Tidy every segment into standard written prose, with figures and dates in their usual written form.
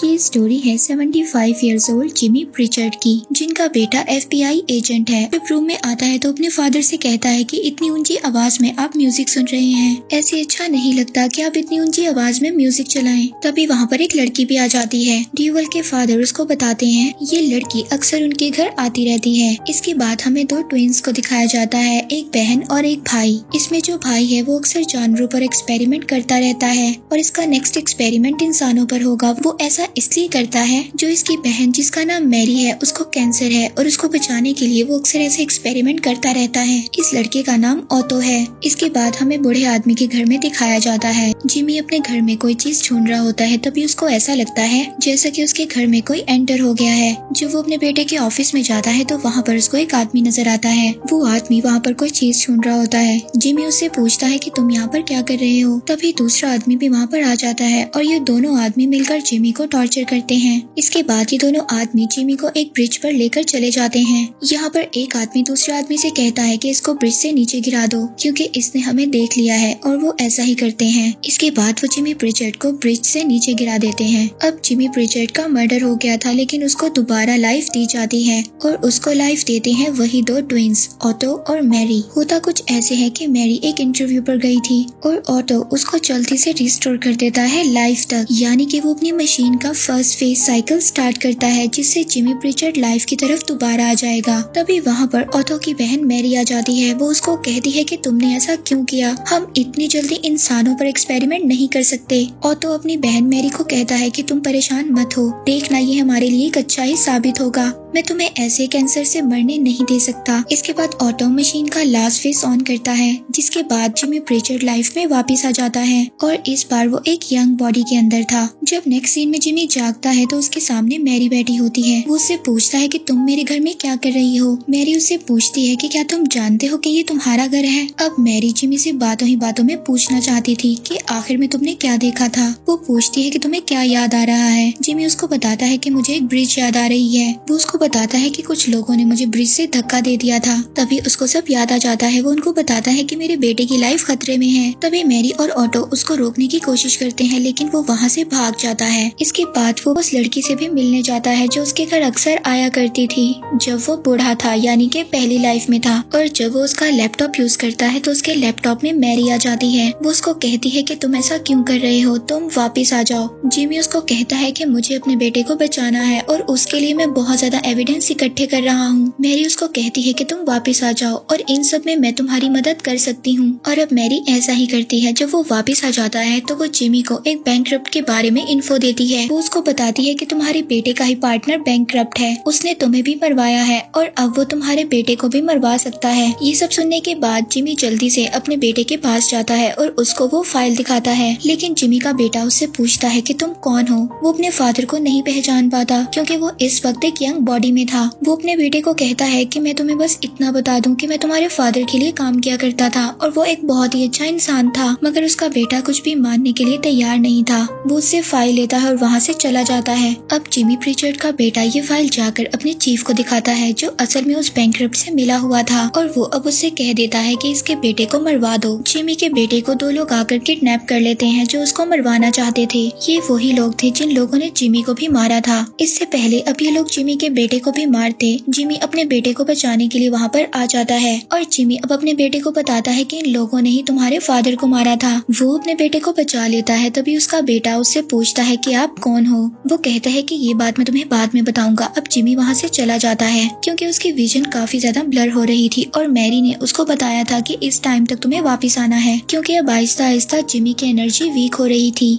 ये स्टोरी है 75 years old Jimmy Pritchard की, जिनका बेटा FBI एजेंट है। जब रूम में आता है तो अपने फादर से कहता है कि इतनी ऊंची आवाज में आप म्यूजिक सुन रहे हैं, ऐसे अच्छा नहीं लगता कि आप इतनी ऊंची आवाज में म्यूजिक चलाएं। तभी वहाँ पर एक लड़की भी आ जाती है। ड्यूवल के फादर उसको बताते हैं ये लड़की अक्सर उनके घर आती रहती है। इसके बाद हमें दो ट्विंस को दिखाया जाता है, एक बहन और एक भाई। इसमें जो भाई है वो अक्सर जानवरों पर एक्सपेरिमेंट करता रहता है और इसका नेक्स्ट एक्सपेरिमेंट इंसानों पर होगा। वो ऐसा इसलिए करता है जो इसकी बहन जिसका नाम मैरी है उसको कैंसर है और उसको बचाने के लिए वो अक्सर ऐसे एक्सपेरिमेंट करता रहता है। इस लड़के का नाम ऑटो है। इसके बाद हमें बूढ़े आदमी के घर में दिखाया जाता है। जिमी अपने घर में कोई चीज ढूंढ रहा होता है, तभी उसको ऐसा लगता है जैसा कि उसके घर में कोई एंटर हो गया है। जब वो अपने बेटे के ऑफिस में जाता है तो वहाँ पर उसको एक आदमी नजर आता है। वो आदमी वहाँ पर कोई चीज ढूंढ रहा होता है। जिमी उससे पूछता है कि तुम यहाँ पर क्या कर रहे हो। तभी दूसरा आदमी भी वहाँ पर आ जाता है और ये दोनों आदमी मिलकर जिमी को टॉर्चर करते हैं। इसके बाद ये दोनों आदमी जिमी को एक ब्रिज पर लेकर चले जाते हैं। यहाँ पर एक आदमी दूसरे आदमी से कहता है कि इसको ब्रिज से नीचे गिरा दो क्योंकि इसने हमें देख लिया है, और वो ऐसा ही करते हैं। इसके बाद वो जिमी प्रिचर्ड को ब्रिज से नीचे गिरा देते हैं। अब जिमी प्रिचर्ड का मर्डर हो गया था, लेकिन उसको दोबारा लाइफ दी जाती है और उसको लाइफ देते हैं वही दो ट्विंस, ऑटो और मैरी। होता कुछ ऐसे है कि मैरी एक इंटरव्यू पर गई थी और ऑटो उसको जल्दी से रिस्टोर कर देता है लाइफ तक, यानी कि वो अपनी मशीन का फर्स्ट फेज साइकिल स्टार्ट करता है जिससे जिमी प्रिचर्ड लाइफ की तरफ दोबारा आ जाएगा। तभी वहाँ पर ऑटो की बहन मैरी आ जाती है। वो उसको कहती है कि तुमने ऐसा क्यों किया, हम इतनी जल्दी इंसानों पर एक्सपेरिमेंट नहीं कर सकते। ऑटो अपनी बहन मैरी को कहता है कि तुम परेशान मत हो, देखना ये हमारे लिए एक अच्छा ही साबित होगा, मैं तुम्हें ऐसे कैंसर से मरने नहीं दे सकता। इसके बाद ऑटो मशीन का लास्ट फेस ऑन करता है, जिसके बाद जिमी प्रिचर्ड लाइफ में वापस आ जाता है और इस बार वो एक यंग बॉडी के अंदर था। जब नेक्स्ट सीन में जिमी जागता है तो उसके सामने मैरी बैठी होती है। वो उससे पूछता है कि तुम मेरे घर में क्या कर रही हो। मैरी उससे पूछती है कि क्या तुम जानते हो कि ये तुम्हारा घर है। अब मैरी जिमी से बातों ही बातों में पूछना चाहती थी कि आखिर में तुमने क्या देखा था। वो पूछती है कि तुम्हें क्या याद आ रहा है। जिमी उसको बताता है कि मुझे एक ब्रिज याद आ रही है। वो उसको बताता है कि कुछ लोगों ने मुझे ब्रिज से धक्का दे दिया था। तभी उसको सब याद आ जाता है। वो उनको बताता है कि मेरे बेटे की लाइफ खतरे में है। तभी मैरी और ऑटो उसको रोकने की कोशिश करते हैं, लेकिन वो वहाँ से भाग जाता है। इसके बाद वो उस लड़की से भी मिलने जाता है जो उसके घर अक्सर आया करती थी जब वो बूढ़ा था, यानी कि पहली लाइफ में था। और जब वो उसका लैपटॉप यूज करता है तो उसके लैपटॉप में मैरी आ जाती है। वो उसको कहती है कि तुम ऐसा क्यों कर रहे हो, तुम वापस आ जाओ। जिमी उसको कहता है कि मुझे अपने बेटे को बचाना है और उसके लिए मैं बहुत ज्यादा एविडेंस इकट्ठे कर रहा हूँ। मैरी उसको कहती है कि तुम वापस आ जाओ और इन सब में मैं तुम्हारी मदद कर सकती हूँ। और अब मैरी ऐसा ही करती है। जब वो वापस आ जाता है तो वो जिमी को एक बैंकक्रप्ट के बारे में इन्फो देती है। वो उसको बताती है कि तुम्हारे बेटे का ही पार्टनर बैंकक्रप्ट है, उसने तुम्हें भी मरवाया है और अब वो तुम्हारे बेटे को भी मरवा सकता है। ये सब सुनने के बाद जिमी जल्दी से अपने बेटे के पास जाता है और उसको वो फाइल दिखाता है, लेकिन जिमी का बेटा उससे पूछता है कि तुम कौन हो। वो अपने फादर को नहीं पहचान पाता क्योंकि वो इस वक्त एक यंग बॉडी में था। वो अपने बेटे को कहता है कि मैं तुम्हें बस इतना बता दूं कि मैं तुम्हारे फादर के लिए काम किया करता था और वो एक बहुत ही अच्छा इंसान था, मगर उसका बेटा कुछ भी मानने के लिए तैयार नहीं था। वो उससे फाइल लेता है और वहाँ से चला जाता है। अब जिमी प्रिचर्ड का बेटा ये फाइल जाकर अपने चीफ को दिखाता है जो असल में उस बैंकक्रप्ट से मिला हुआ था, और वो अब उससे कह देता है कि इसके बेटे को मरवा दो। जिमी के बेटे को दो लोग आकर किडनैप कर लेते हैं जो उसको मरवाना चाहते थे। ये वही लोग थे जिन लोगों ने जिमी को भी मारा था। इससे पहले अब ये लोग जिमी के बेटे को भी मारते। जिमी अपने बेटे को बचाने के लिए वहाँ पर आ जाता है और जिमी अब अपने बेटे को बताता है कि इन लोगों ने ही तुम्हारे फादर को मारा था। वो अपने बेटे को बचा लेता है। तभी उसका बेटा उससे पूछता है कि आप कौन हो। वो कहता है कि ये बात मैं तुम्हें बाद में बताऊंगा। अब जिमी वहाँ से चला जाता है क्योंकि उसकी विजन काफी ज्यादा ब्लर हो रही थी और मैरी ने उसको बताया था कि इस टाइम तक तुम्हें वापस आना है क्योंकि अब आहिस्ता आहिस्ता जिमी की एनर्जी वीक हो रही थी।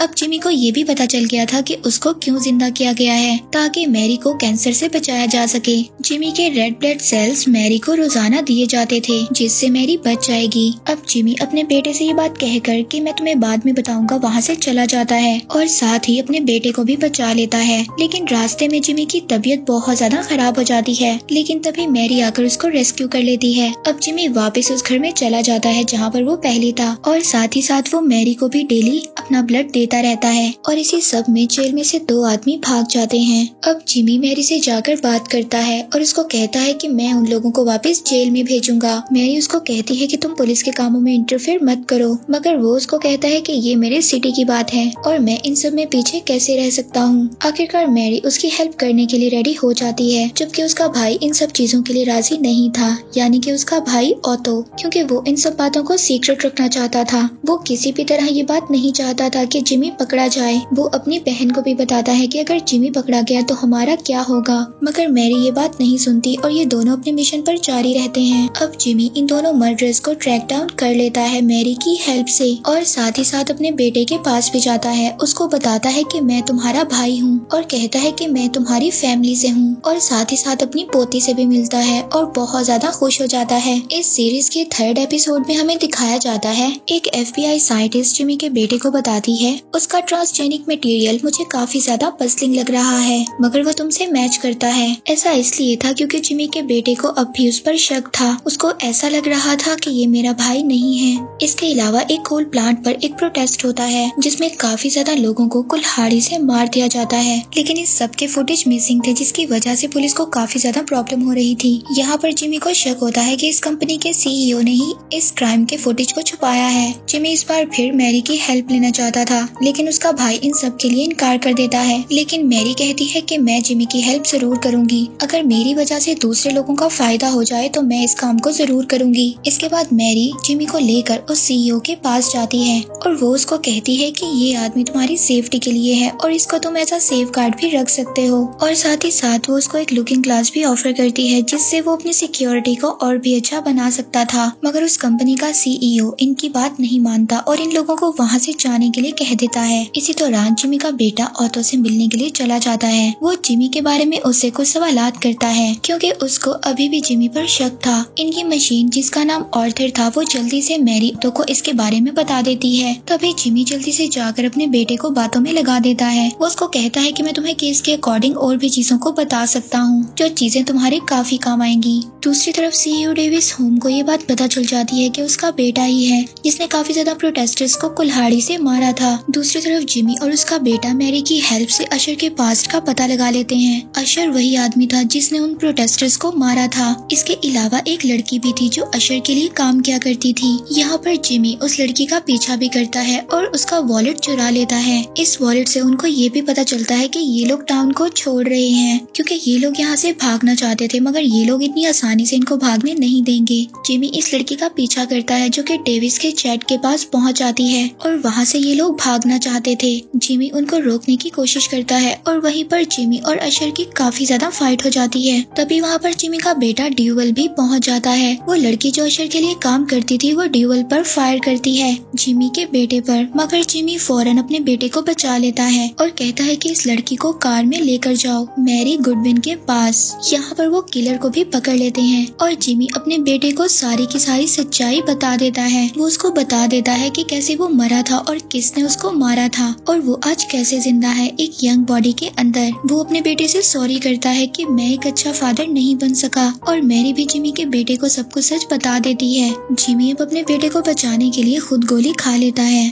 अब जिमी को ये भी पता चल गया था कि उसको क्यों जिंदा किया गया है, ताकि मैरी को कैंसर से बचाया जा सके। जिमी के रेड ब्लड सेल्स मैरी को रोजाना दिए जाते थे जिससे मैरी बच जाएगी। अब जिमी अपने बेटे से ये बात कहकर कि मैं तुम्हें बाद में बताऊंगा वहाँ से चला जाता है और साथ ही अपने बेटे को भी बचा लेता है। लेकिन रास्ते में जिमी की तबीयत बहुत ज्यादा खराब हो जाती है, लेकिन तभी मैरी आकर उसको रेस्क्यू कर लेती है। अब जिमी वापस उस घर में चला जाता है जहाँ पर वो पहले था और साथ ही साथ वो मैरी को भी डेली अपना ब्लड देता लेता रहता है और इसी सब में जेल में से 2 आदमी भाग जाते हैं। अब जिमी मैरी से जाकर बात करता है और उसको कहता है कि मैं उन लोगों को वापस जेल में भेजूंगा। मैरी उसको कहती है कि तुम पुलिस के कामों में इंटरफेयर मत करो, मगर वो उसको कहता है कि ये मेरे सिटी की बात है और मैं इन सब में पीछे कैसे रह सकता हूँ। आखिरकार मैरी उसकी हेल्प करने के लिए रेडी हो जाती है, जबकि उसका भाई इन सब चीजों के लिए राजी नहीं था, यानी कि उसका भाई ऑटो, क्योंकि वो इन सब बातों को सीक्रेट रखना चाहता था। वो किसी भी तरह ये बात नहीं चाहता था कि जिमी पकड़ा जाए। वो अपनी बहन को भी बताता है कि अगर जिमी पकड़ा गया तो हमारा क्या होगा, मगर मैरी ये बात नहीं सुनती और ये दोनों अपने मिशन पर जारी रहते हैं। अब जिमी इन दोनों मर्डरर्स को ट्रैक डाउन कर लेता है मैरी की हेल्प से और साथ ही साथ अपने बेटे के पास भी जाता है। उसको बताता है कि मैं तुम्हारा भाई हूँ और कहता है कि मैं तुम्हारी फैमिली से हूँ और साथ ही साथ अपनी पोती से भी मिलता है और बहुत ज्यादा खुश हो जाता है। इस सीरीज के 3rd एपिसोड में हमें दिखाया जाता है एक FBI साइंटिस्ट जिमी के बेटे को बताती है उसका ट्रांसजेनिक मटेरियल मुझे काफी ज्यादा पजलिंग लग रहा है, मगर वो तुमसे मैच करता है। ऐसा इसलिए था क्योंकि जिमी के बेटे को अब भी उस पर शक था। उसको ऐसा लग रहा था कि ये मेरा भाई नहीं है। इसके अलावा एक कोल प्लांट पर एक प्रोटेस्ट होता है जिसमें काफी ज्यादा लोगों को कुल्हाड़ी से मार दिया जाता है, लेकिन इस सब के फुटेज मिसिंग थे जिसकी वजह से पुलिस को काफी ज्यादा प्रॉब्लम हो रही थी। यहाँ पर जिमी को शक होता है कि इस कंपनी के CEO ने ही इस क्राइम के फुटेज को छुपाया है। जिमी इस बार फिर मैरी की हेल्प लेना चाहता था, लेकिन उसका भाई इन सब के लिए इनकार कर देता है। लेकिन मैरी कहती है कि मैं जिमी की हेल्प जरूर करूंगी, अगर मेरी वजह से दूसरे लोगों का फायदा हो जाए तो मैं इस काम को जरूर करूंगी। इसके बाद मैरी जिमी को लेकर उस CEO के पास जाती है और वो उसको कहती है कि ये आदमी तुम्हारी सेफ्टी के लिए है और इसको तुम ऐसा सेफ गार्ड भी रख सकते हो, और साथ ही साथ वो उसको एक लुकिंग ग्लास भी ऑफर करती है जिससे वो अपनी सिक्योरिटी को और भी अच्छा बना सकता था। मगर उस कंपनी का CEO इनकी बात नहीं मानता और इन लोगों को वहाँ से जाने के लिए कह देता है। इसी दौरान जिमी का बेटा ऑटो से मिलने के लिए चला जाता है। वो जिमी के बारे में उससे कुछ सवालात करता है क्योंकि उसको अभी भी जिमी पर शक था। इनकी मशीन जिसका नाम ऑर्थर था वो जल्दी से मैरी ऑटो को इसके बारे में बता देती है। तभी जिमी जल्दी से जाकर अपने बेटे को बातों में लगा देता है। वो उसको कहता है कि मैं तुम्हें केस के अकॉर्डिंग और भी चीजों को बता सकता हूँ जो चीजें तुम्हारे काफी काम आएंगी। दूसरी तरफ CEO डेविस होम को ये बात पता चल जाती है कि उसका बेटा ही है जिसने काफी ज्यादा प्रोटेस्टर्स को कुल्हाड़ी से मारा था। दूसरी तरफ जिमी और उसका बेटा मैरी की हेल्प से अशर के पास्ट का पता लगा लेते हैं। अशर वही आदमी था जिसने उन प्रोटेस्टर्स को मारा था। इसके अलावा एक लड़की भी थी जो अशर के लिए काम किया करती थी। यहाँ पर जिमी उस लड़की का पीछा भी करता है और उसका वॉलेट चुरा लेता है। इस वॉलेट से उनको ये भी पता चलता है कि ये लोग टाउन को छोड़ रहे हैं क्योंकि ये लोग यहाँ से भागना चाहते थे, मगर ये लोग इतनी आसानी से इनको भागने नहीं देंगे। जिमी इस लड़की का पीछा करता है जो कि डेविस के चैट के पास पहुँच जाती है और वहाँ से ये लोग भागना चाहते थे। जिमी उनको रोकने की कोशिश करता है और वहीं पर जिमी और अशर की काफी ज्यादा फाइट हो जाती है। तभी वहाँ पर जिमी का बेटा ड्यूवल भी पहुँच जाता है। वो लड़की जो अशर के लिए काम करती थी वो ड्यूवल पर फायर करती है जिमी के बेटे पर, मगर जिमी फौरन अपने बेटे को बचा लेता है और कहता है कि इस लड़की को कार में लेकर जाओ मैरी गुडविन के पास। यहाँ पर वो किलर को भी पकड़ लेते हैं और जिमी अपने बेटे को सारी की सारी सच्चाई बता देता है। वो उसको बता देता है कि कैसे वो मरा था और किसने उसको मारा था और वो आज कैसे जिंदा है एक यंग बॉडी के अंदर। वो अपने बेटे से सॉरी करता है कि मैं एक अच्छा फादर नहीं बन सका और मैरी भी जिमी के बेटे को सब कुछ सच बता देती है। जिमी अब अपने बेटे को बचाने के लिए खुद गोली खा लेता है।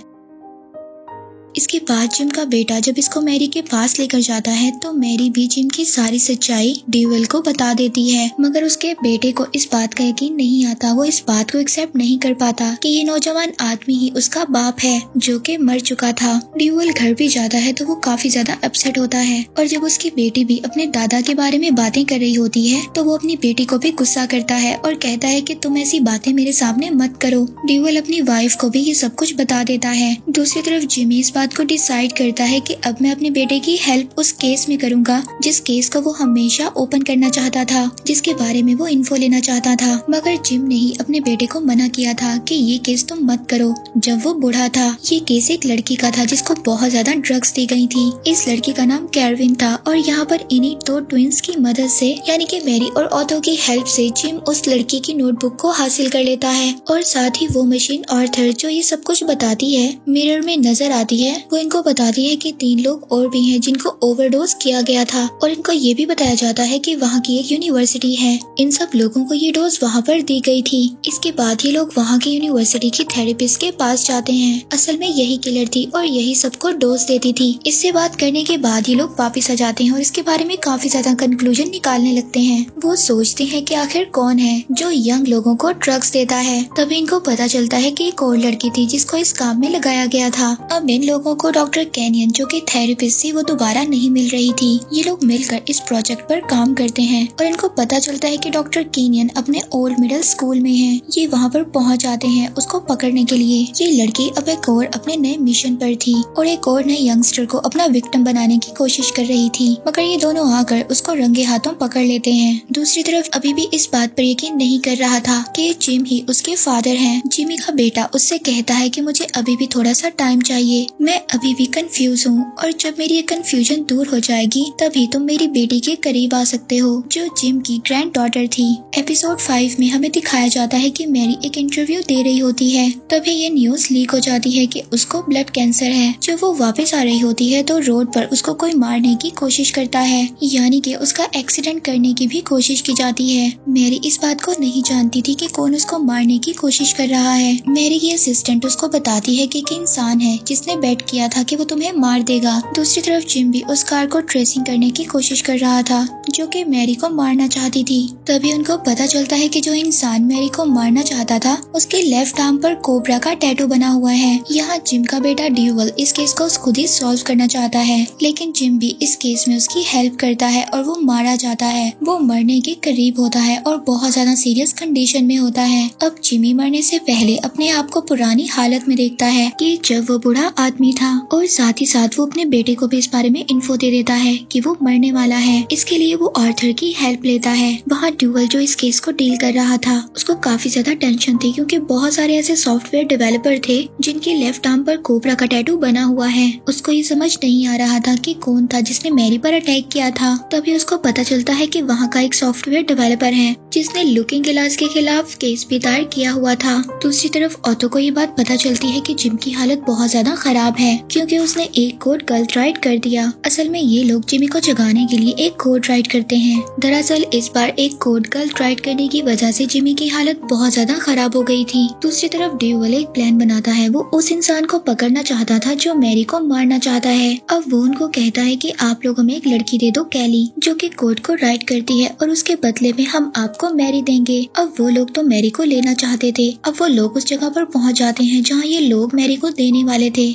इसके बाद जिम का बेटा जब इसको मैरी के पास लेकर जाता है तो मैरी भी जिम की सारी सच्चाई ड्यूवल को बता देती है, मगर उसके बेटे को इस बात का यकीन नहीं आता। वो इस बात को एक्सेप्ट नहीं कर पाता कि ये नौजवान आदमी ही उसका बाप है जो कि मर चुका था। ड्यूवल घर भी जाता है तो वो काफी ज्यादा अपसेट होता है और जब उसकी बेटी भी अपने दादा के बारे में बातें कर रही होती है तो वो अपनी बेटी को भी गुस्सा करता है और कहता है कि तुम ऐसी बातें मेरे सामने मत करो। ड्यूवल अपनी वाइफ को भी ये सब कुछ बता देता है। दूसरी तरफ जिमी इस बात को डिसाइड करता है कि अब मैं अपने बेटे की हेल्प उस केस में करूंगा जिस केस को वो हमेशा ओपन करना चाहता था, जिसके बारे में वो इन्फो लेना चाहता था, मगर जिम ने ही अपने बेटे को मना किया था कि ये केस तुम मत करो। जब वो बूढ़ा था ये केस एक लड़की का था जिसको बहुत ज्यादा ड्रग्स दी गई थी। इस लड़की का नाम कैरविन था और यहाँ पर इन्हीं 2 ट्विंस की मदद से यानी कि मैरी और ऑटो की हेल्प से जिम उस लड़की की नोटबुक को हासिल कर लेता है और साथ ही वो मशीन ऑर्थर जो ये सब कुछ बताती है मिरर में नजर आती है है वो इनको बताती है कि 3 लोग और भी हैं जिनको ओवरडोज किया गया था, और इनको ये भी बताया जाता है कि वहाँ की एक यूनिवर्सिटी है, इन सब लोगों को ये डोज वहाँ पर दी गई थी। इसके बाद ये लोग वहाँ की यूनिवर्सिटी की थेरेपिस्ट के पास जाते हैं। असल में यही किलर थी और यही सबको डोज देती थी। इससे बात करने के बाद ये लोग वापस आ जाते हैं और इसके बारे में काफी ज्यादा कंक्लूजन निकालने लगते हैं। वो सोचते हैं कि आखिर कौन है जो यंग लोगों को ड्रग्स देता है। तभी इनको पता चलता है कि एक और लड़की थी जिसको इस काम में लगाया गया था। अब इन लोगों को डॉक्टर कैनियन जो कि थेरेपिस्ट थी वो दोबारा नहीं मिल रही थी। ये लोग मिलकर इस प्रोजेक्ट पर काम करते हैं और इनको पता चलता है कि डॉक्टर कैनियन अपने ओल्ड मिडिल स्कूल में है। ये वहाँ पर पहुँच जाते हैं उसको पकड़ने के लिए। ये लड़की अब एक और अपने नए मिशन पर थी और एक और नए यंगस्टर को अपना विक्टिम बनाने की कोशिश कर रही थी, मगर ये दोनों आकर उसको रंगे हाथों पकड़ लेते हैं। दूसरी तरफ अभी भी इस बात पर यकीन नहीं कर रहा था कि जिम ही उसके फादर हैं। जिमी का बेटा उससे कहता है कि मुझे अभी भी थोड़ा सा टाइम चाहिए, मैं अभी भी कंफ्यूज हूँ और जब मेरी ये कंफ्यूजन दूर हो जाएगी तभी तुम मेरी बेटी के करीब आ सकते हो, जो जिम की ग्रैंड डॉटर थी। एपिसोड 5 में हमें दिखाया जाता है कि मैरी एक इंटरव्यू दे रही होती है, तभी ये न्यूज लीक हो जाती है कि उसको ब्लड कैंसर है। जब वो वापस आ रही होती है तो रोड पर उसको कोई मारने की कोशिश करता है, यानी कि उसका एक्सीडेंट करने की भी कोशिश की जाती है। मैरी इस बात को नहीं जानती थी कि कौन उसको मारने की कोशिश कर रहा है। मैरी की असिस्टेंट उसको बताती है कि एक इंसान है जिसने बेट किया था कि वो तुम्हें मार देगा। दूसरी तरफ जिम भी उस कार को ट्रेसिंग करने की कोशिश कर रहा था जो कि मैरी को मारना चाहती थी। तभी उनको पता चलता है कि जो इंसान मैरी को मारना चाहता था उसके लेफ्ट आर्म पर कोबरा का टैटू बना हुआ है। यहाँ जिम का बेटा ड्यूवल इस केस को खुद ही सॉल्व करना चाहता है, लेकिन जिम भी इस केस में उसकी हेल्प करता है और वो मारा जाता है। वो मरने के करीब होता है और बहुत ज्यादा सीरियस कंडीशन में होता है। अब जिमी मरने से पहले अपने आप को पुरानी हालत में देखता है कि जब वो बूढ़ा आदमी था, और साथ ही साथ वो अपने बेटे को भी इस बारे में इन्फो दे देता है कि वो मरने वाला है। इसके लिए वो आर्थर की हेल्प लेता है। वहाँ ड्यूवल जो इस केस को डील कर रहा था उसको काफी ज्यादा टेंशन थी, क्योंकि बहुत सारे ऐसे सॉफ्टवेयर डेवलपर थे जिनके लेफ्ट आर्म पर कोबरा का टैटू बना हुआ है। उसको ये समझ नहीं आ रहा था कि कौन था जिसने मैरी पर अटैक किया था। तभी उसको पता चलता है कि वहाँ का एक सॉफ्टवेयर डेवलपर है जिसने लुकिंग ग्लास के खिलाफ केस भी दायर किया हुआ था। दूसरी तरफ ऑटो को ये बात पता चलती है कि जिम की हालत बहुत ज्यादा खराब है, क्योंकि उसने एक कोड गलत राइट कर दिया। असल में ये लोग जिमी को जगाने के लिए एक कोड राइट करते हैं। दरअसल इस बार एक कोड गलत राइट करने की वजह से जिमी की हालत बहुत ज्यादा खराब हो गई थी। दूसरी तरफ ड्यूवल एक प्लान बनाता है। वो उस इंसान को पकड़ना चाहता था जो मैरी को मारना चाहता है। अब वो उनको कहता है कि आप लोग हमें एक लड़की दे दो, कैली, जो कि कोड को राइट करती है और उसके बदले में हम आपको मैरी देंगे। अब वो लोग तो मैरी को लेना चाहते थे। अब वो लोग उस जगह पर पहुंच जाते हैं जहां ये लोग मैरी को देने वाले थे।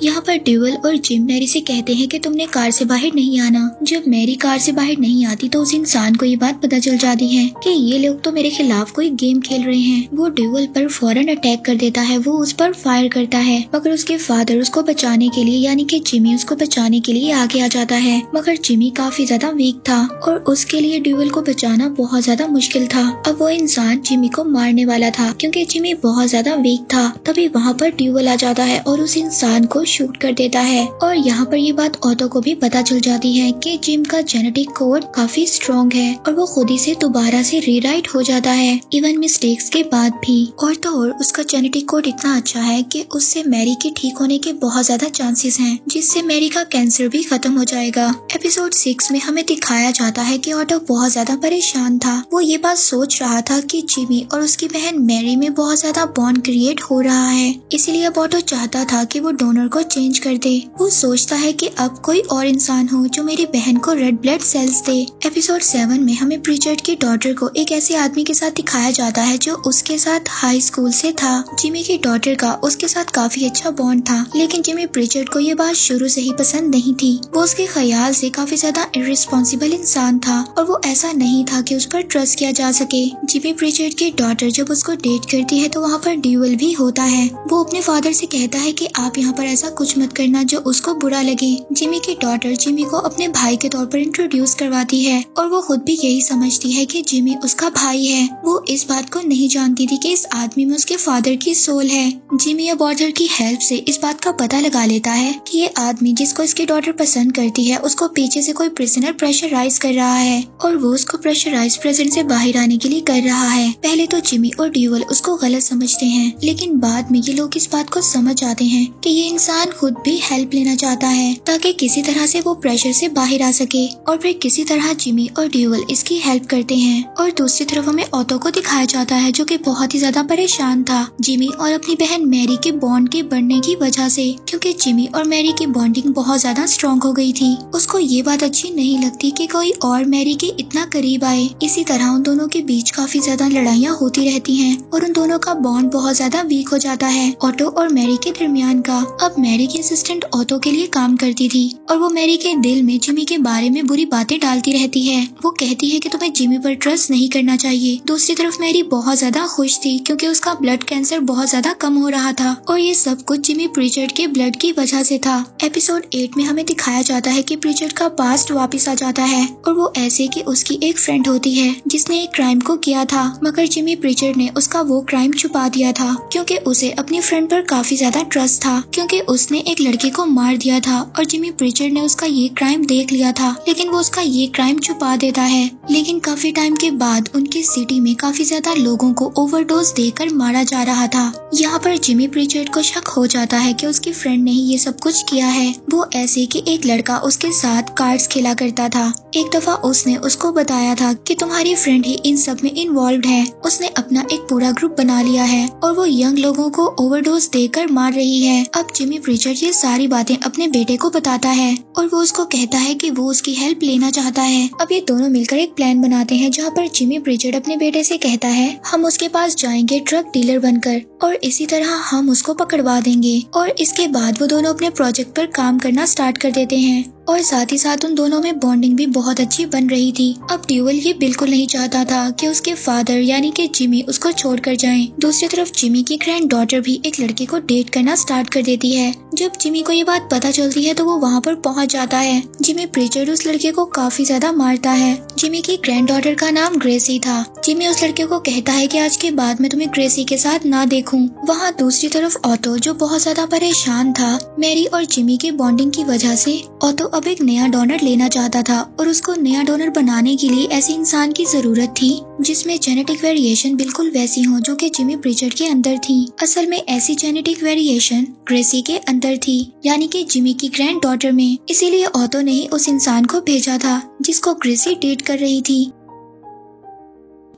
यहाँ पर ड्यूवल और जिम मैरी से कहते हैं कि तुमने कार से बाहर नहीं आना। जब मैरी कार से बाहर नहीं आती तो उस इंसान को ये बात पता चल जाती है कि ये लोग तो मेरे खिलाफ कोई गेम खेल रहे हैं। वो ड्यूवल पर फौरन अटैक कर देता है। वो उस पर फायर करता है, मगर उसके फादर उसको बचाने के लिए, यानी कि जिमी उसको बचाने के लिए आगे आ जाता है। मगर जिमी काफी ज्यादा वीक था और उसके लिए ड्यूवल को बचाना बहुत ज्यादा मुश्किल था। अब वो इंसान जिमी को मारने वाला था क्योंकि जिमी बहुत ज्यादा वीक था। तभी वहाँ पर ड्यूवल आ जाता है और उस इंसान को शूट कर देता है। और यहाँ पर ये बात ऑटो को भी पता चल जाती है कि जिम का जेनेटिक कोड काफी स्ट्रॉन्ग है और वो खुद ही से दोबारा से रीराइट हो जाता है, इवन मिस्टेक्स के बाद भी। और तो और उसका जेनेटिक कोड इतना अच्छा है कि उससे मैरी के ठीक होने के बहुत ज्यादा चांसेस हैं, जिससे मैरी का कैंसर भी खत्म हो जाएगा। एपिसोड 6 में हमें दिखाया जाता है कि ऑटो बहुत ज्यादा परेशान था। वो ये बात सोच रहा था कि जिमी और उसकी बहन मैरी में बहुत ज्यादा बॉन्ड क्रिएट हो रहा है, इसीलिए अब ऑटो चाहता था कि वो डोनर को चेंज कर दे। वो सोचता है कि अब कोई और इंसान हो जो मेरी बहन को रेड ब्लड सेल्स दे। एपिसोड 7 में हमें प्रीचर्ड की डॉटर को एक ऐसे आदमी के साथ दिखाया जाता है जो उसके साथ हाई स्कूल से था। जिमी की डॉटर का उसके साथ काफी अच्छा बॉन्ड था, लेकिन जिमी प्रीचर्ड को ये बात शुरू से ही पसंद नहीं थी। वो उसके ख्याल से काफी ज्यादा इर्रिस्पॉन्सिबल इंसान था और वो ऐसा नहीं था कि उस पर ट्रस्ट किया जा सके। जिमी प्रीचर्ड की डॉटर जब उसको डेट करती है तो वहाँ पर ड्यूवल भी होता है। वो अपने फादर से कहता है कि आप यहाँ पर ऐसा कुछ मत करना जो उसको बुरा लगे। जिमी की डॉटर जिमी को अपने भाई के तौर पर इंट्रोड्यूस करवाती है और वो खुद भी यही समझती है कि जिमी उसका भाई है। वो इस बात को नहीं जानती थी कि इस आदमी में उसके फादर की सोल है। जिमी अब ऑथर की हेल्प से इस बात का पता लगा लेता है कि ये आदमी जिसको इसकी डॉटर पसंद करती है उसको पीछे से कोई प्रिजनर प्रेशराइज कर रहा है और वो उसको प्रेशराइज प्रिजन से बाहर आने के लिए कर रहा है। पहले तो जिमी और ड्यूअल उसको गलत समझते हैं, लेकिन बाद में ये लोग इस बात को समझ जाते हैं कि ये इंसान खुद भी हेल्प लेना चाहता है ताकि किसी तरह से वो प्रेशर से बाहर आ सके और फिर किसी तरह जिमी और ड्यूअल इसकी हेल्प करते हैं। और दूसरी तरफ हमें ऑटो को दिखाया जाता है जो कि बहुत ही ज्यादा परेशान था जिमी और अपनी बहन मैरी के बॉन्ड के बढ़ने की वजह से, क्योंकि जिमी और मैरी की बॉन्डिंग बहुत ज्यादा स्ट्रॉन्ग हो गई थी। उसको ये बात अच्छी नहीं लगती कि कोई और मैरी के इतना करीब आए। इसी तरह उन दोनों के बीच काफी ज्यादा लड़ाइयाँ होती रहती हैं और उन दोनों का बॉन्ड बहुत ज्यादा वीक हो जाता है ऑटो और मैरी के दरमियान का। अब मैरी की असिस्टेंट ऑटो के लिए काम करती थी और वो मैरी के दिल में जिमी के बारे में बुरी बातें डालती रहती है। वो कहती है कि तुम्हें जिमी पर ट्रस्ट नहीं करना चाहिए। दूसरी तरफ मैरी बहुत ज्यादा खुश थी क्योंकि उसका ब्लड कैंसर बहुत ज्यादा कम हो रहा था और ये सब कुछ जिमी प्रिचर्ड के ब्लड की वजह से था। एपिसोड 8 में हमें दिखाया जाता है कि प्रिचर्ड का पास्ट वापस आ जाता है और वो ऐसे कि उसकी एक फ्रेंड होती है जिसने एक क्राइम को किया था, मगर जिमी प्रिचर्ड ने उसका वो क्राइम छुपा दिया था क्योंकि उसे अपनी फ्रेंड पर काफी ज्यादा ट्रस्ट था, क्योंकि उसने एक लड़के को मार दिया था और जिमी प्रिचर्ड ने उसका ये क्राइम देख लिया था, लेकिन वो उसका ये क्राइम छुपा देता है। लेकिन काफी टाइम के बाद उनकी सिटी में काफी ज्यादा लोगों को ओवरडोज देकर मारा जा रहा था। यहाँ पर जिमी प्रिचर्ड को शक हो जाता है कि उसकी फ्रेंड ने ही ये सब कुछ किया है। वो ऐसे कि एक लड़का उसके साथ कार्ड्स खेला करता था। एक दफा उसने उसको बताया था कि तुम्हारी फ्रेंड ही इन सब में इन्वॉल्व है। उसने अपना एक पूरा ग्रुप बना लिया है और वो यंग लोगों को ओवरडोज देकर मार रही है। अब जिमी प्रिचर्ड ये सारी बातें अपने बेटे को बताता है और वो उसको कहता है कि वो उसकी हेल्प लेना चाहता है। अब ये दोनों मिलकर एक प्लान बनाते हैं जहाँ पर जिमी प्रिचर्ड अपने बेटे से कहता है हम उसके पास जाएंगे ड्रग डीलर बनकर और इसी तरह हम उसको पकड़वा देंगे और इसके बाद वो दोनों अपने प्रोजेक्ट पर काम करना स्टार्ट कर देते हैं और साथ ही साथ उन दोनों में बॉन्डिंग भी बहुत अच्छी बन रही थी। अब ड्यूअल ये बिल्कुल नहीं चाहता था कि उसके फादर यानी कि जिमी उसको छोड़कर जाएं। दूसरी तरफ जिमी की ग्रैंड डॉटर भी एक लड़के को डेट करना स्टार्ट कर देती है। जब जिमी को ये बात पता चलती है तो वो वहाँ पर पहुँच जाता है। जिमी प्रिचर्ड उस लड़के को काफी ज्यादा मारता है। जिमी की ग्रैंड डॉटर का नाम ग्रेसी था। जिमी उस लड़के को कहता है कि आज के बाद मैं तुम्हें ग्रेसी के साथ ना देखूं। वहाँ दूसरी तरफ ऑटो जो बहुत ज्यादा परेशान था मैरी और जिमी के बॉन्डिंग की वजह से, ऑटो अब एक नया डोनर लेना चाहता था और उसको नया डोनर बनाने के लिए ऐसे इंसान की जरूरत थी जिसमें जेनेटिक वेरिएशन बिल्कुल वैसी हो जो कि जिमी प्रिचर्ड के अंदर थी। असल में ऐसी जेनेटिक वेरिएशन ग्रेसी के अंदर थी, यानी कि जिमी की ग्रैंड डॉटर में। इसीलिए ऑटो ने ही उस इंसान को भेजा था जिसको ग्रेसी डेट कर रही थी।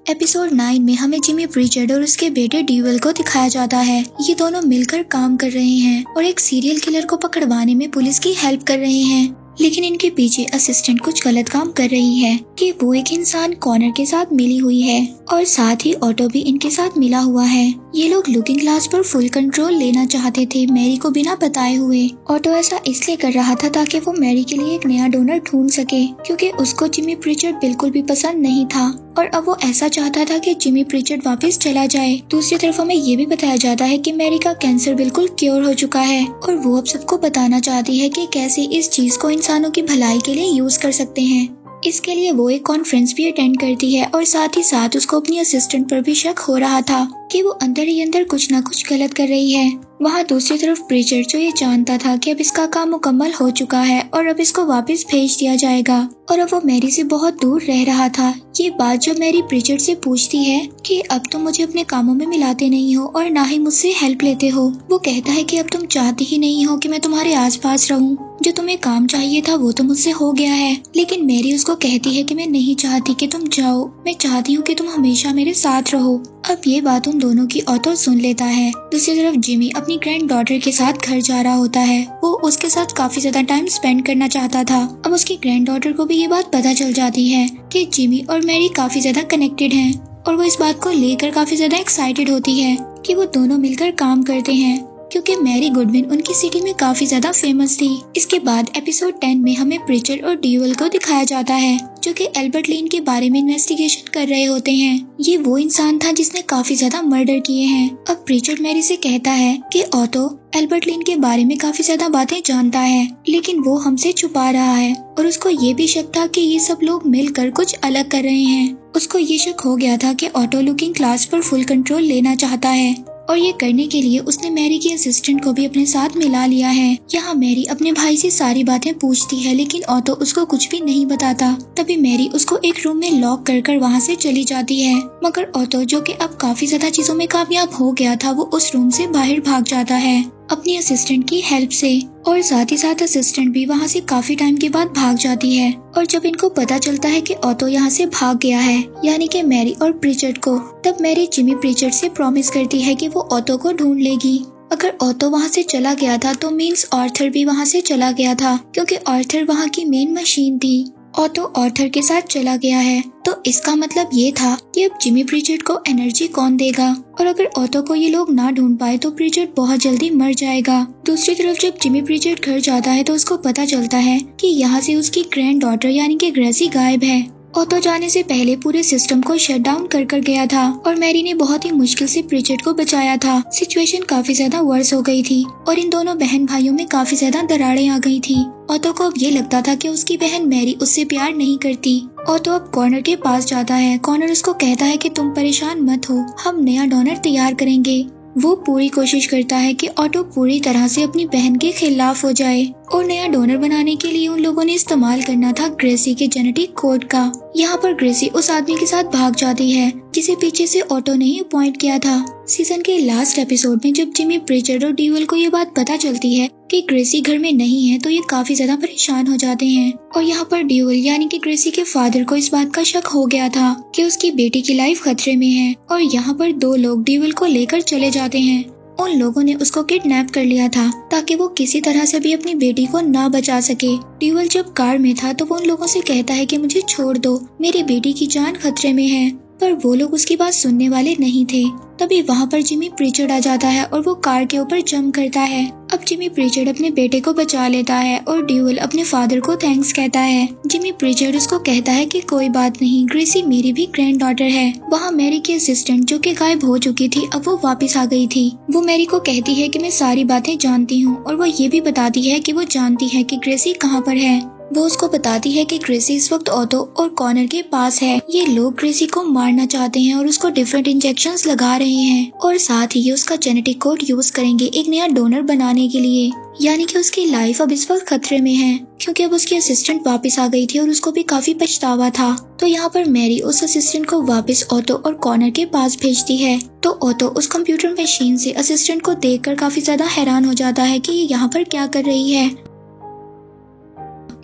एपिसोड 9 में हमें जिमी प्रिचर्ड और उसके बेटे ड्यूअल को दिखाया जाता है। ये दोनों मिलकर काम कर रहे हैं और एक सीरियल किलर को पकड़वाने में पुलिस की हेल्प कर रहे हैं, लेकिन इनके पीछे असिस्टेंट कुछ गलत काम कर रही है कि वो एक इंसान कॉर्नर के साथ मिली हुई है और साथ ही ऑटो भी इनके साथ मिला हुआ है। ये लोग लुकिंग ग्लास पर फुल कंट्रोल लेना चाहते थे मैरी को बिना बताए हुए। ऑटो ऐसा इसलिए कर रहा था ताकि वो मैरी के लिए एक नया डोनर ढूंढ सके, क्योंकि उसको जिमी प्रिचर्ड बिल्कुल भी पसंद नहीं था और अब वो ऐसा चाहता था कि जिमी प्रिचर्ड वापस चला जाए। दूसरी तरफ हमें ये भी बताया जाता है कि मैरी का कैंसर बिल्कुल क्योर हो चुका है और वो अब सबको बताना चाहती है कि कैसे इस चीज को इंसानों की भलाई के लिए यूज कर सकते हैं। इसके लिए वो एक कॉन्फ्रेंस भी अटेंड करती है और साथ ही साथ उसको अपनी असिस्टेंट पर भी शक हो रहा था कि वो अंदर ही अंदर कुछ ना कुछ गलत कर रही है। वहाँ दूसरी तरफ प्रिचर्ड जो ये जानता था कि अब इसका काम मुकम्मल हो चुका है और अब इसको वापस भेज दिया जाएगा और अब वो मैरी से बहुत दूर रह रहा था। ये बात जो मैरी प्रिचर्ड से पूछती है कि अब तुम मुझे अपने कामों में मिलाते नहीं हो और ना ही मुझसे हेल्प लेते हो। वो कहता है कि अब तुम चाहती ही नहीं हो कि मैं तुम्हारे आसपास रहूं। जो तुम्हें काम चाहिए था वो तो मुझसे हो गया है, लेकिन मैरी उसको कहती है कि मैं नहीं चाहती कि तुम जाओ, मैं चाहती हूँ कि तुम हमेशा मेरे साथ रहो। अब ये बात उन दोनों की ऑटो सुन लेता है। दूसरी तरफ जिमी अपनी ग्रैंड डॉटर के साथ घर जा रहा होता है। वो उसके साथ काफी ज्यादा टाइम स्पेंड करना चाहता था। अब उसकी ग्रैंड डॉटर को भी ये बात पता चल जाती है कि जिमी और मैरी काफी ज्यादा कनेक्टेड हैं और वो इस बात को लेकर काफी ज्यादा एक्साइटेड होती है कि वो दोनों मिलकर काम करते हैं, क्योंकि मैरी गुडविन उनकी सिटी में काफी ज्यादा फेमस थी। इसके बाद एपिसोड 10 में हमें प्रिचर्ड और ड्यूअल को दिखाया जाता है जो कि एल्बर्ट लेन के बारे में इन्वेस्टिगेशन कर रहे होते हैं। ये वो इंसान था जिसने काफी ज्यादा मर्डर किए हैं। अब प्रिचर्ड मैरी से कहता है कि ऑटो एल्बर्ट लेन के बारे में काफी ज्यादा बातें जानता है, लेकिन वो हमसे छुपा रहा है और उसको ये भी शक था कि ये सब लोग मिलकर कुछ अलग कर रहे हैं। उसको ये शक हो गया था कि ऑटो लुकिंग क्लास पर फुल कंट्रोल लेना चाहता है और ये करने के लिए उसने मैरी के असिस्टेंट को भी अपने साथ मिला लिया है। यहाँ मैरी अपने भाई से सारी बातें पूछती है, लेकिन ऑटो उसको कुछ भी नहीं बताता। तभी मैरी उसको एक रूम में लॉक कर वहाँ से चली जाती है, मगर ऑटो जो कि अब काफी ज्यादा चीजों में कामयाब हो गया था, वो उस रूम से बाहर भाग जाता है अपनी असिस्टेंट की हेल्प से, और साथ ही साथ असिस्टेंट भी वहाँ से काफी टाइम के बाद भाग जाती है। और जब इनको पता चलता है कि ऑटो यहाँ से भाग गया है, यानी कि मैरी और प्रिचर्ड को, तब मैरी जिमी प्रिचर्ड से प्रॉमिस करती है कि वो ऑटो को ढूंढ लेगी। अगर ऑटो वहाँ से चला गया था तो मीन्स आर्थर भी वहाँ से चला गया था, क्योंकि आर्थर वहाँ की मेन मशीन थी। ऑटो आर्थर के साथ चला गया है, तो इसका मतलब ये था कि अब जिमी प्रिचर्ड को एनर्जी कौन देगा, और अगर ऑटो को ये लोग ना ढूंढ पाए तो प्रिचर्ड बहुत जल्दी मर जाएगा। दूसरी तरफ जब जिमी प्रिचर्ड घर जाता है तो उसको पता चलता है कि यहाँ से उसकी ग्रैंड डॉटर यानी कि ग्रेसी गायब है। ऑटो जाने से पहले पूरे सिस्टम को शट डाउन कर गया था और मैरी ने बहुत ही मुश्किल से प्रिचर्ड को बचाया था। सिचुएशन काफी ज्यादा वर्स हो गई थी और इन दोनों बहन भाइयों में काफी ज्यादा दरारें आ गई थी। ऑटो को अब ये लगता था कि उसकी बहन मैरी उससे प्यार नहीं करती। ऑटो अब कॉर्नर के पास जाता है। कॉर्नर उसको कहता है कि तुम परेशान मत हो, हम नया डोनर तैयार करेंगे। वो पूरी कोशिश करता है कि ऑटो पूरी तरह से अपनी बहन के खिलाफ हो जाए और नया डोनर बनाने के लिए उन लोगों ने इस्तेमाल करना था ग्रेसी के जेनेटिक कोड का। यहाँ पर ग्रेसी उस आदमी के साथ भाग जाती है जिसे पीछे से ऑटो ने ही अपॉइंट किया था। सीजन के लास्ट एपिसोड में जब जिमी प्रिचर्ड और ड्यूअल को ये बात पता चलती है कि ग्रेसी घर में नहीं है तो ये काफी ज्यादा परेशान हो जाते हैं और यहाँ पर ड्यूअल यानी कि ग्रेसी के फादर को इस बात का शक हो गया था कि उसकी बेटी की लाइफ खतरे में है और यहाँ पर दो लोग ड्यूअल को लेकर चले जाते हैं। उन लोगों ने उसको किडनैप कर लिया था ताकि वो किसी तरह से भी अपनी बेटी को ना बचा सके। ड्यूअल जब कार में था तो वो उन लोगों से कहता है कि मुझे छोड़ दो, मेरी बेटी की जान खतरे में है, पर वो लोग उसकी बात सुनने वाले नहीं थे। तभी वहाँ पर जिमी प्रिचर्ड आ जाता है और वो कार के ऊपर जंप करता है। अब जिमी प्रिचर्ड अपने बेटे को बचा लेता है और ड्यूअल अपने फादर को थैंक्स कहता है। जिमी प्रिचर्ड उसको कहता है कि कोई बात नहीं, ग्रेसी मेरी भी ग्रैंड डॉटर है। वहाँ मैरी की असिस्टेंट जो कि गायब हो चुकी थी अब वो वापस आ गई थी। वो मैरी को कहती है कि मैं सारी बातें जानती हूँ और वो ये भी बताती है कि वो जानती है कि ग्रेसी कहाँ पर है। वो उसको बताती है कि ग्रेसी इस वक्त ऑटो और कॉर्नर के पास है। ये लोग ग्रेसी को मारना चाहते हैं और उसको डिफरेंट इंजेक्शंस लगा रहे हैं और साथ ही ये उसका जेनेटिक कोड यूज करेंगे एक नया डोनर बनाने के लिए, यानी कि उसकी लाइफ अब इस वक्त खतरे में है क्योंकि अब उसकी असिस्टेंट वापस आ गई थी और उसको भी काफी पछतावा था। तो यहाँ पर मैरी उस असिस्टेंट को वापस ऑटो और कॉर्नर के पास भेजती है। तो ऑटो उस कंप्यूटर मशीन से असिस्टेंट को देखकर काफी ज्यादा हैरान हो जाता है कि ये यहाँ पर क्या कर रही है।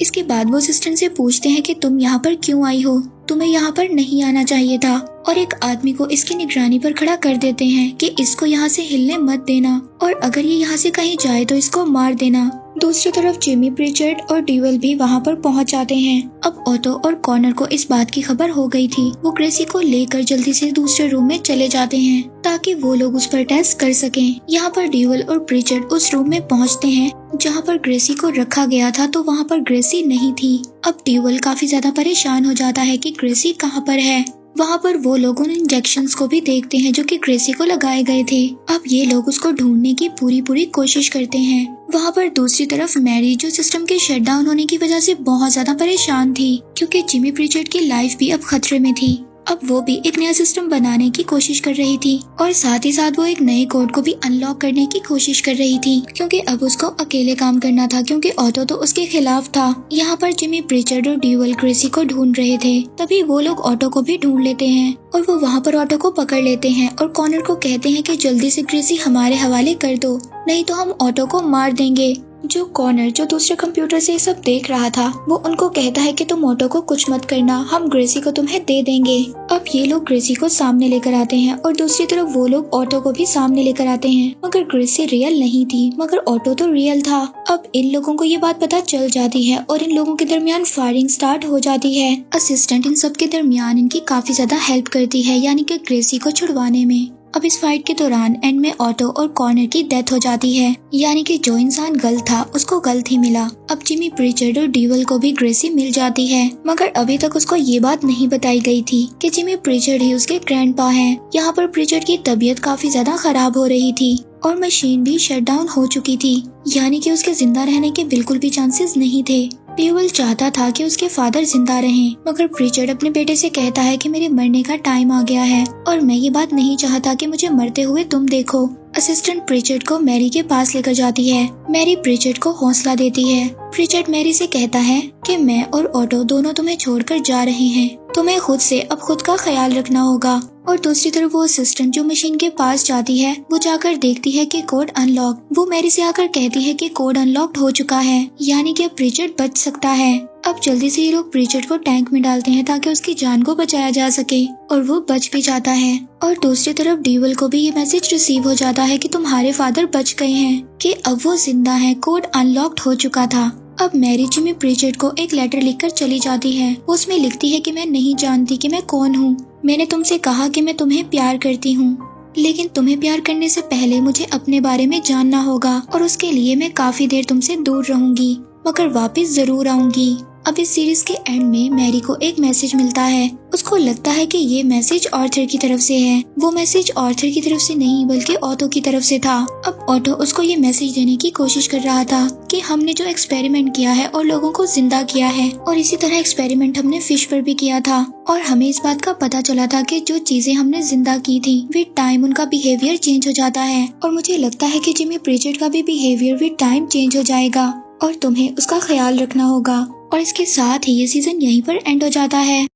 इसके बाद वो असिस्टेंट से पूछते हैं कि तुम यहाँ पर क्यों आई हो, तुम्हें यहाँ पर नहीं आना चाहिए था, और एक आदमी को इसकी निगरानी पर खड़ा कर देते हैं कि इसको यहाँ से हिलने मत देना और अगर ये यहाँ से कहीं जाए तो इसको मार देना। दूसरी तरफ जिमी प्रिचर्ड और ड्यूअल भी वहाँ पर पहुँच जाते हैं। अब ऑटो और कॉर्नर को इस बात की खबर हो गई थी। वो ग्रेसी को लेकर जल्दी से दूसरे रूम में चले जाते हैं ताकि वो लोग उस पर टेस्ट कर सकें। यहाँ पर ड्यूअल और प्रिचर्ड उस रूम में पहुँचते हैं जहाँ पर ग्रेसी को रखा गया था, तो वहाँ पर ग्रेसी नहीं थी। अब ड्यूअल काफी ज्यादा परेशान हो जाता है कि ग्रेसी कहाँ पर है। वहाँ पर वो लोग उन इंजेक्शंस को भी देखते हैं जो कि ग्रेसी को लगाए गए थे। अब ये लोग उसको ढूंढने की पूरी कोशिश करते हैं। वहाँ पर दूसरी तरफ मैरी जो सिस्टम के शटडाउन होने की वजह से बहुत ज्यादा परेशान थी क्योंकि जिमी प्रिचर्ड की लाइफ भी अब खतरे में थी। अब वो भी एक नया सिस्टम बनाने की कोशिश कर रही थी और साथ ही साथ वो एक नए कोड को भी अनलॉक करने की कोशिश कर रही थी क्योंकि अब उसको अकेले काम करना था क्योंकि ऑटो तो उसके खिलाफ था। यहाँ पर जिमी प्रिचर्ड और ड्यूअल ग्रेसी को ढूंढ रहे थे, तभी वो लोग ऑटो को भी ढूंढ लेते हैं और वो वहाँ पर ऑटो को पकड़ लेते हैं और कॉर्नर को कहते हैं कि जल्दी से ग्रेसी हमारे हवाले कर दो, नहीं तो हम ऑटो को मार देंगे। जो कॉर्नर जो दूसरे कंप्यूटर से सब देख रहा था वो उनको कहता है कि तुम ऑटो को कुछ मत करना, हम ग्रेसी को तुम्हें दे देंगे। अब ये लोग ग्रेसी को सामने लेकर आते हैं और दूसरी तरफ वो लोग ऑटो को भी सामने लेकर आते हैं, मगर ग्रेसी रियल नहीं थी मगर ऑटो तो रियल था। अब इन लोगों को ये बात पता चल जाती है और इन लोगों के दरमियान फायरिंग स्टार्ट हो जाती है। असिस्टेंट इन सब के दरमियान इनकी काफी ज्यादा हेल्प करती है, यानी कि ग्रेसी को छुड़वाने में। अब इस फाइट के दौरान एंड में ऑटो और कॉर्नर की डेथ हो जाती है, यानी कि जो इंसान गलत था उसको गलत ही मिला। अब जिमी प्रिचर्ड और डीवल को भी ग्रेसी मिल जाती है, मगर अभी तक उसको ये बात नहीं बताई गई थी कि जिमी प्रिचर्ड ही उसके ग्रैंडपा हैं। यहाँ पर प्रिचर्ड की तबीयत काफी ज्यादा खराब हो रही थी और मशीन भी शट डाउन हो चुकी थी, यानी कि उसके जिंदा रहने के बिल्कुल भी चांसेस नहीं थे। डीवल चाहता था कि उसके फादर जिंदा रहें, मगर प्रिचर्ड अपने बेटे से कहता है कि मेरे मरने का टाइम आ गया है और मैं ये बात नहीं चाहता कि मुझे मरते हुए तुम देखो। असिस्टेंट प्रिचर्ड को मैरी के पास लेकर जाती है। मैरी प्रिचर्ड को हौसला देती है। प्रिचर्ड मैरी से कहता है कि मैं और ऑटो दोनों तुम्हें छोड़कर जा रहे हैं, तुम्हें खुद का ख्याल रखना होगा। और दूसरी तरफ वो असिस्टेंट जो मशीन के पास जाती है, वो जाकर देखती है कि कोड अनलॉक। वो मैरी से आकर कहती है कि कोड अनलॉक्ड हो चुका है, यानी कि अब प्रिचर्ड बच सकता है। अब जल्दी से ये लोग प्रिचर्ड को टैंक में डालते हैं ताकि उसकी जान को बचाया जा सके, और वो बच भी जाता है। और दूसरी तरफ डीवल को भी ये मैसेज रिसीव हो जाता है कि तुम्हारे फादर बच गए हैं, कि अब वो जिंदा है, कोड अनलॉक्ड हो चुका था। अब मैरी जिमी प्रिचर्ड को एक लेटर लिखकर चली जाती है। वो उसमें लिखती है कि मैं नहीं जानती कि मैं कौन हूँ। मैंने तुमसे कहा कि मैं तुम्हें प्यार करती हूँ, लेकिन तुम्हें प्यार करने से पहले मुझे अपने बारे में जानना होगा, और उसके लिए मैं काफी देर तुमसे दूर रहूंगी, मगर वापस जरूर आऊंगी। अब इस सीरीज के एंड में मैरी को एक मैसेज मिलता है। उसको लगता है कि ये मैसेज ऑर्थर की तरफ से है। वो मैसेज ऑर्थर की तरफ से नहीं बल्कि ऑटो की तरफ से था। अब ऑटो उसको ये मैसेज देने की कोशिश कर रहा था कि हमने जो एक्सपेरिमेंट किया है और लोगों को जिंदा किया है, और इसी तरह एक्सपेरिमेंट हमने फिश पर भी किया था, और हमें इस बात का पता चला था कि जो चीजें हमने जिंदा की थी विद टाइम उनका बिहेवियर चेंज हो जाता है, और मुझे लगता है कि जिमी प्रिचर्ड का भी बिहेवियर विद टाइम चेंज हो जाएगा, और तुम्हें उसका ख्याल रखना होगा। और इसके साथ ही ये सीजन यहीं पर एंड हो जाता है।